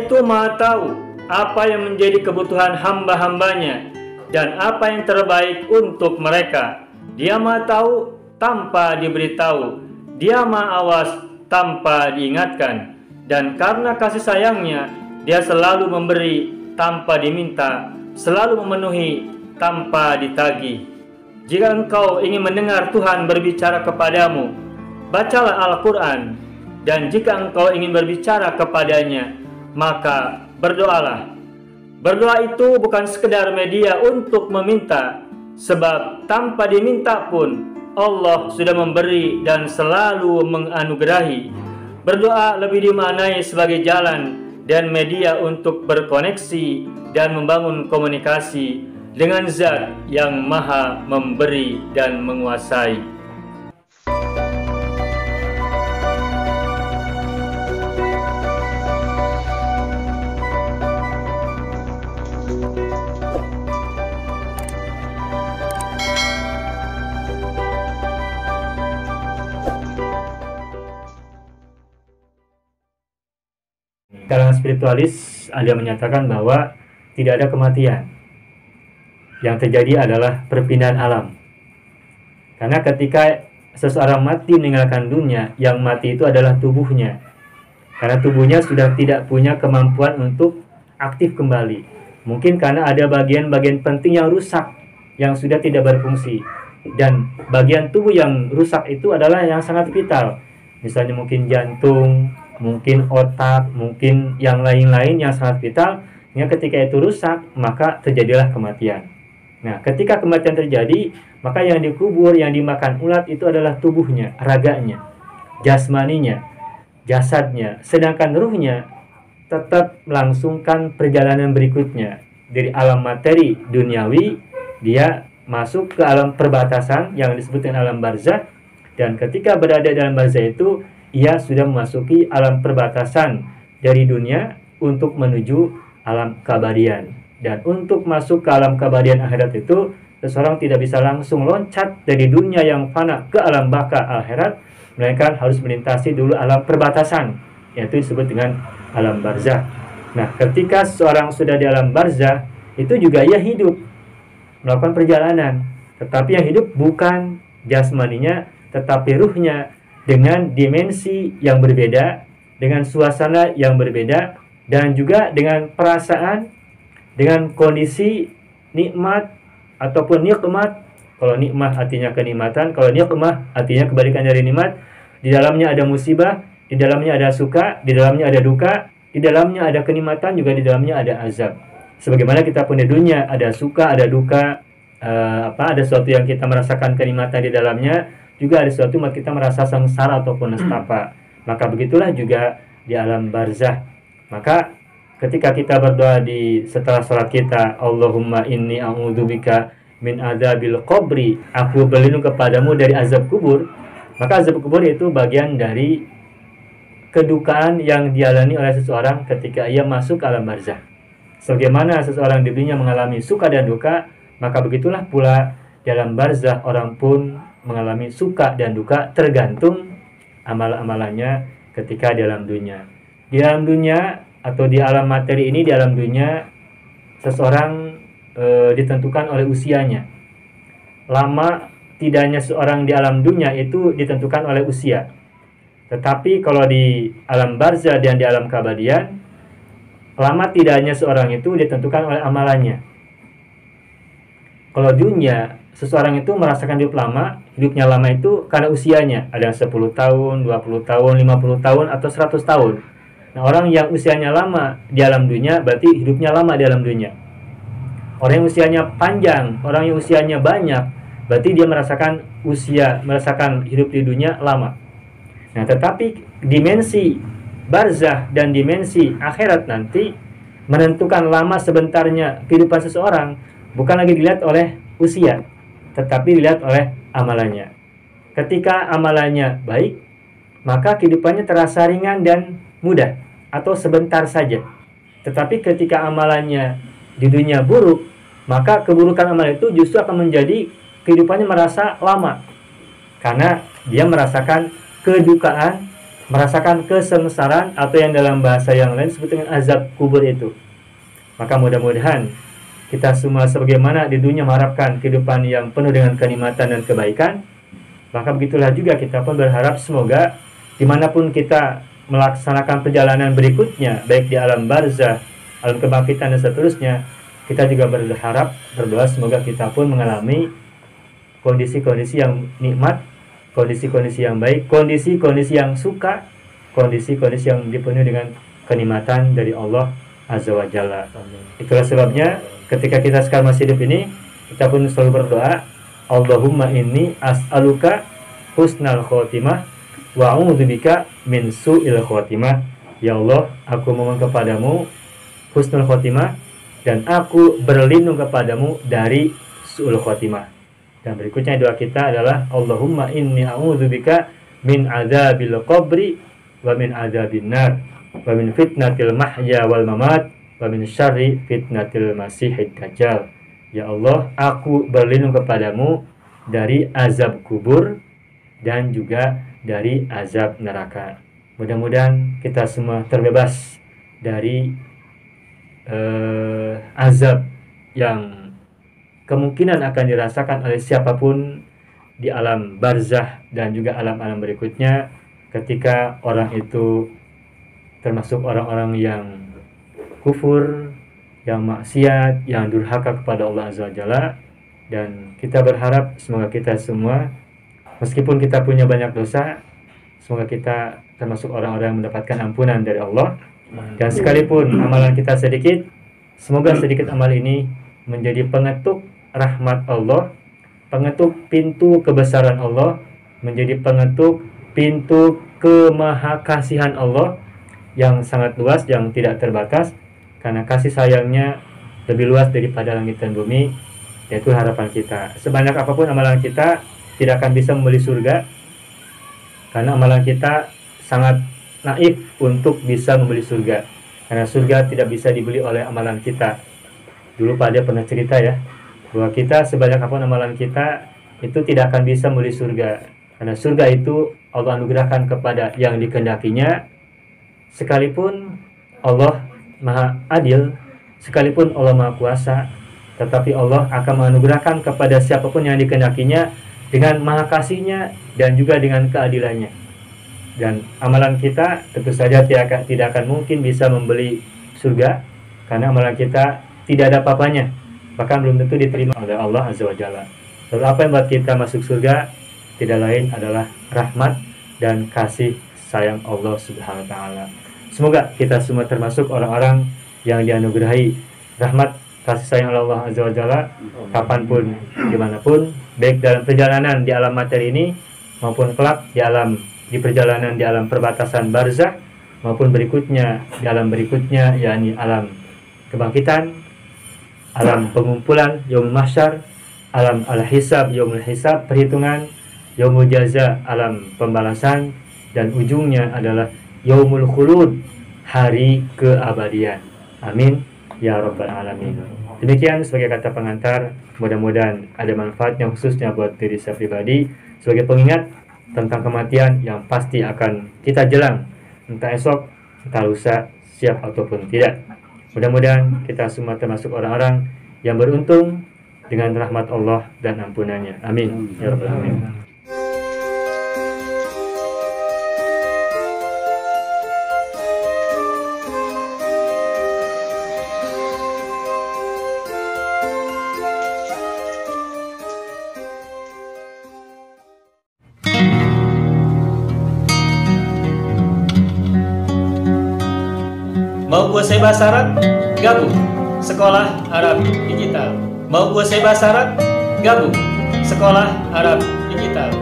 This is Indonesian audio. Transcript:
itu Maha tahu apa yang menjadi kebutuhan hamba-hambanya dan apa yang terbaik untuk mereka. Dia Maha tahu tanpa diberitahu, Dia Maha awas tanpa diingatkan. Dan karena kasih sayangnya, Dia selalu memberi tanpa diminta, selalu memenuhi tanpa ditagih. Jika engkau ingin mendengar Tuhan berbicara kepadamu, bacalah Al-Quran. Dan jika engkau ingin berbicara kepadanya, maka berdoalah. Berdoa itu bukan sekedar media untuk meminta, sebab tanpa diminta pun Allah sudah memberi dan selalu menganugerahi. Berdoa lebih dimaknai sebagai jalan dan media untuk berkoneksi dan membangun komunikasi dengan Zat yang Maha memberi dan menguasai. Kalangan spiritualis ada yang menyatakan bahwa tidak ada kematian. Yang terjadi adalah perpindahan alam. Karena ketika seseorang mati meninggalkan dunia, yang mati itu adalah tubuhnya. Karena tubuhnya sudah tidak punya kemampuan untuk aktif kembali. Mungkin karena ada bagian-bagian penting yang rusak, yang sudah tidak berfungsi. Dan bagian tubuh yang rusak itu adalah yang sangat vital. Misalnya mungkin jantung, mungkin otak, mungkin yang lain-lain yang sangat vital. Yang ketika itu rusak, maka terjadilah kematian. Nah, ketika kematian terjadi, maka yang dikubur, yang dimakan ulat itu adalah tubuhnya, raganya, jasmaninya, jasadnya. Sedangkan ruhnya tetap melangsungkan perjalanan berikutnya. Dari alam materi duniawi, dia masuk ke alam perbatasan yang disebut dengan alam barzakh. Dan ketika berada dalam barzakh itu, ia sudah memasuki alam perbatasan dari dunia untuk menuju alam keabadian. Dan untuk masuk ke alam keabadian akhirat itu, seseorang tidak bisa langsung loncat dari dunia yang fana ke alam baka akhirat, melainkan harus melintasi dulu alam perbatasan, yaitu disebut dengan alam barzakh. Nah, ketika seseorang sudah di alam barzakh, itu juga ia hidup, melakukan perjalanan. Tetapi yang hidup bukan jasmaninya, tetapi ruhnya, dengan dimensi yang berbeda, dengan suasana yang berbeda, dan juga dengan perasaan, dengan kondisi nikmat ataupun nikmat. Kalau nikmat artinya kenikmatan, kalau nikmah artinya kebalikan dari nikmat. Di dalamnya ada musibah, di dalamnya ada suka, di dalamnya ada duka, di dalamnya ada kenikmatan, juga di dalamnya ada azab. Sebagaimana kita pun di dunia ada suka, ada duka, ada sesuatu yang kita merasakan kenikmatan di dalamnya, juga ada sesuatu yang kita merasa sengsara ataupun nestapa. Maka begitulah juga di alam barzakh. Maka ketika kita berdoa setelah sholat kita, Allahumma inni a'udzubika min adzabil qabri, aku berlindung kepadamu dari azab kubur. Maka azab kubur itu bagian dari kedukaan yang dialami oleh seseorang ketika ia masuk ke alam barzakh. Sebagaimana seseorang di dunia mengalami suka dan duka, maka begitulah pula di alam barzakh orang pun mengalami suka dan duka, tergantung amal-amalannya ketika di alam dunia. Di alam dunia atau di alam materi ini, di alam dunia, seseorang ditentukan oleh usianya. Lama tidaknya seorang di alam dunia itu ditentukan oleh usia. Tetapi kalau di alam barzakh dan di alam keabadian, lama tidaknya seorang itu ditentukan oleh amalannya. Kalau dunia, seseorang itu merasakan hidupnya lama itu karena usianya. Ada yang 10 tahun, 20 tahun, 50 tahun, atau 100 tahun. Nah, orang yang usianya lama di alam dunia, berarti hidupnya lama di alam dunia. Orang yang usianya panjang, orang yang usianya banyak, berarti dia merasakan hidup di dunia lama. Nah, tetapi dimensi barzakh dan dimensi akhirat nanti menentukan lama sebentarnya kehidupan seseorang bukan lagi dilihat oleh usia, tetapi dilihat oleh amalannya. Ketika amalannya baik, maka kehidupannya terasa ringan dan mudah atau sebentar saja. Tetapi ketika amalannya di dunia buruk, maka keburukan amalan itu justru akan menjadi kehidupannya merasa lama, karena dia merasakan kedukaan merasakan kesengsaraan atau yang dalam bahasa yang lain disebut dengan azab kubur itu. Maka mudah-mudahan kita semua sebagaimana di dunia mengharapkan kehidupan yang penuh dengan kenikmatan dan kebaikan, maka begitulah juga kita pun berharap semoga dimanapun kita melaksanakan perjalanan berikutnya, baik di alam barzah, alam kebangkitan dan seterusnya, kita juga berharap, berdoa semoga kita pun mengalami kondisi-kondisi yang nikmat, kondisi-kondisi yang baik, kondisi-kondisi yang suka, kondisi-kondisi yang dipenuhi dengan kenikmatan dari Allah Azza wa Jalla. Itulah sebabnya ketika kita sekarang masih hidup ini, kita pun selalu berdoa, Allahumma inni as'aluka husnal khotimah wa a'udzubika min su'il khotimah. Ya Allah, aku memohon kepadamu husnul khotimah dan aku berlindung kepadamu dari su'ul khotimah. Dan berikutnya doa kita adalah Allahumma inni a'udzubika min adzabil qabri wa min adzabin nar wa min fitnatil mahya wal mamat wa min syarri fitnatil masihid dajjal. Ya Allah, aku berlindung kepadamu dari azab kubur dan juga dari azab neraka. Mudah-mudahan kita semua terbebas dari azab yang kemungkinan akan dirasakan oleh siapapun di alam barzah dan juga alam-alam berikutnya, ketika orang itu termasuk orang-orang yang kufur, yang maksiat, yang durhaka kepada Allah Azza wa Jalla. Dan kita berharap semoga kita semua, meskipun kita punya banyak dosa, semoga kita termasuk orang-orang yang mendapatkan ampunan dari Allah. Dan sekalipun amalan kita sedikit, semoga sedikit amal ini menjadi pengetuk rahmat Allah, pengetuk pintu kebesaran Allah, menjadi pengetuk pintu kemahakasihan Allah yang sangat luas, yang tidak terbatas, karena kasih sayangnya lebih luas daripada langit dan bumi. Yaitu harapan kita, sebanyak apapun amalan kita tidak akan bisa membeli surga, karena amalan kita sangat naif untuk bisa membeli surga, karena surga tidak bisa dibeli oleh amalan kita. Dulu Pak Ade pernah cerita ya, bahwa kita sebanyak apapun amalan kita itu tidak akan bisa membeli surga, karena surga itu Allah anugerahkan kepada yang dikehendakinya. Sekalipun Allah Maha Adil, sekalipun Allah Maha Kuasa, tetapi Allah akan menganugerahkan kepada siapapun yang dikehendakinya dengan maha kasihnya dan juga dengan keadilannya. Dan amalan kita tentu saja tidak akan mungkin bisa membeli surga, karena amalan kita tidak ada apa-apanya, bahkan belum tentu diterima oleh Allah Azza wa Jalla. Lalu apa yang membuat kita masuk surga? Tidak lain adalah rahmat dan kasih sayang Allah Subhanahu wa Ta'ala. Semoga kita semua termasuk orang-orang yang dianugerahi rahmat kasih sayang Allah Azza wa Jalla kapanpun, dimanapun, baik dalam perjalanan di alam materi ini maupun kelak di perjalanan di alam perbatasan barzah, maupun berikutnya di alam berikutnya, yakni alam kebangkitan, alam pengumpulan yaumul mahsyar, alam al-hisab yaumul hisab, perhitungan, yaumul jaza, alam pembalasan, dan ujungnya adalah yaumul khulud, hari keabadian. Amin ya rabbal alamin. Demikian sebagai kata pengantar, mudah-mudahan ada manfaatnya khususnya buat diri saya pribadi sebagai pengingat tentang kematian yang pasti akan kita jelang, entah esok, entah lusa, siap ataupun tidak. Mudah-mudahan kita semua termasuk orang-orang yang beruntung dengan rahmat Allah dan ampunannya. Amin ya rabbal alamin. Mau kuasai bahasa Arab? Gabung Sekolah Arab Digital. Mau kuasai bahasa Arab? Gabung Sekolah Arab Digital.